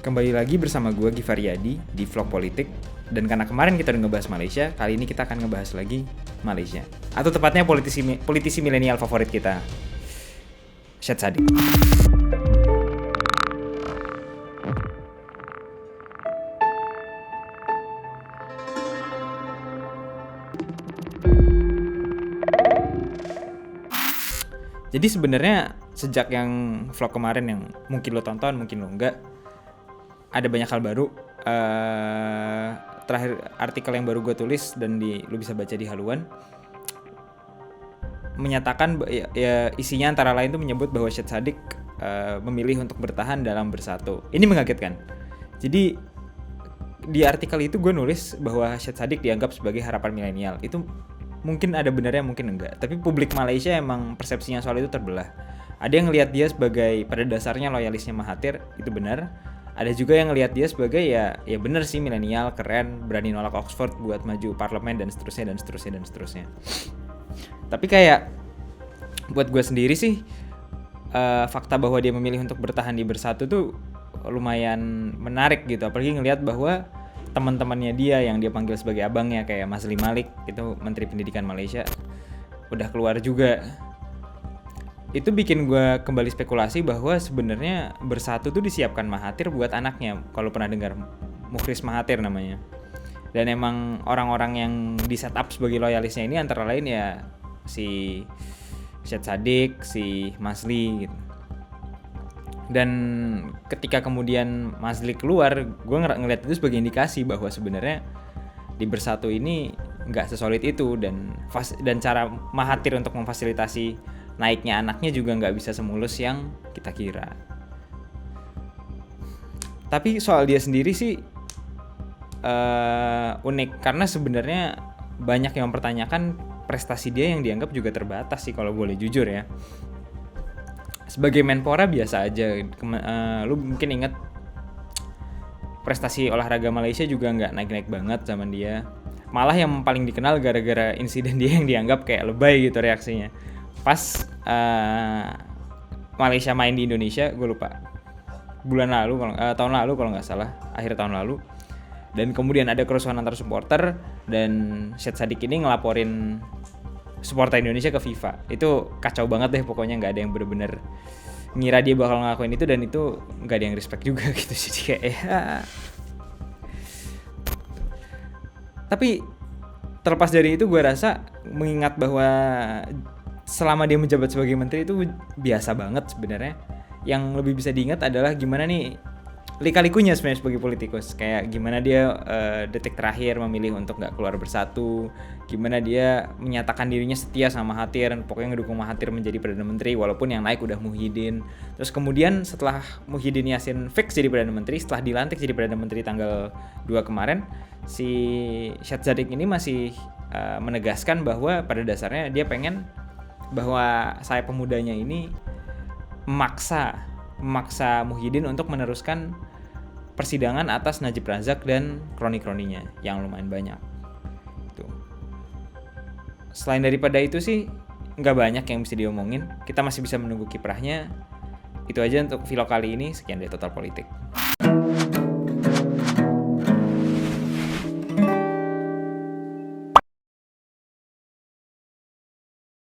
Kembali lagi bersama gue Givaryadi di Vlog Politik. Dan karena kemarin kita udah ngebahas Malaysia, kali ini kita akan ngebahas lagi Malaysia. Atau tepatnya politisi milenial favorit kita, Syed Saddiq. Jadi sebenarnya sejak yang vlog kemarin yang mungkin lo tonton, mungkin lo enggak, ada banyak hal baru. Terakhir artikel yang baru gue tulis dan lo bisa baca di haluan menyatakan ya isinya antara lain tuh menyebut bahwa Syed Saddiq memilih untuk bertahan dalam Bersatu. Ini mengagetkan. Jadi di artikel itu gue nulis bahwa Syed Saddiq dianggap sebagai harapan milenial. Itu mungkin ada benarnya, mungkin enggak. Tapi publik Malaysia emang persepsinya soal itu terbelah. Ada yang ngelihat dia sebagai pada dasarnya loyalisnya Mahathir, itu benar. Ada juga yang ngelihat dia sebagai ya benar sih, milenial, keren, berani nolak Oxford buat maju parlemen dan seterusnya. Tapi kayak buat gue sendiri sih, fakta bahwa dia memilih untuk bertahan di Bersatu tuh lumayan menarik gitu. Apalagi ngelihat bahwa teman-temannya dia yang dia panggil sebagai abangnya kayak Mazli Malik, itu Menteri Pendidikan Malaysia, udah keluar juga. Itu bikin gue kembali spekulasi bahwa sebenarnya Bersatu tuh disiapkan Mahathir buat anaknya. Kalau pernah dengar, Mukhris Mahathir namanya. Dan emang orang-orang yang di setup sebagai loyalisnya ini antara lain ya si Syed Saddiq, si Mazli gitu. Dan ketika kemudian Mazli keluar, gue ngeliat itu sebagai indikasi bahwa sebenarnya di Bersatu ini nggak sesolid itu, dan cara Mahathir untuk memfasilitasi naiknya anaknya juga nggak bisa semulus yang kita kira. Tapi soal dia sendiri sih unik, karena sebenarnya banyak yang mempertanyakan prestasi dia yang dianggap juga terbatas sih kalau boleh jujur ya. Sebagai Menpora biasa aja. Lu mungkin ingat prestasi olahraga Malaysia juga nggak naik-naik banget zaman dia. Malah yang paling dikenal gara-gara insiden dia yang dianggap kayak lebay gitu reaksinya. Pas Malaysia main di Indonesia, gue lupa tahun lalu kalau nggak salah, akhir tahun lalu. Dan kemudian ada kerusuhan antar supporter dan Syed Saddiq ini ngelaporin supporter Indonesia ke FIFA. Itu kacau banget deh pokoknya, nggak ada yang bener-bener ngira dia bakal ngelakuin itu, dan itu nggak ada yang respect juga gitu. Jadi kayak Tapi terlepas dari itu, gue rasa mengingat bahwa selama dia menjabat sebagai menteri itu biasa banget sebenarnya. Yang lebih bisa diingat adalah gimana nih lika-likunya sebenarnya sebagai politikus. Kayak gimana dia detik terakhir memilih untuk gak keluar Bersatu, gimana dia menyatakan dirinya setia sama Mahathir, pokoknya ngedukung Mahathir menjadi Perdana Menteri walaupun yang naik udah Muhyiddin. Terus kemudian setelah Muhyiddin Yassin fix jadi Perdana Menteri, setelah dilantik jadi Perdana Menteri tanggal 2 kemarin, si Syed Saddiq ini masih menegaskan bahwa pada dasarnya dia pengen bahwa sayap pemudanya ini memaksa Muhyiddin untuk meneruskan persidangan atas Najib Razak dan kroni-kroninya yang lumayan banyak. Tuh. Selain daripada itu sih nggak banyak yang bisa diomongin. Kita masih bisa menunggu kiprahnya. Itu aja untuk vlog kali ini. Sekian dari Total Politik.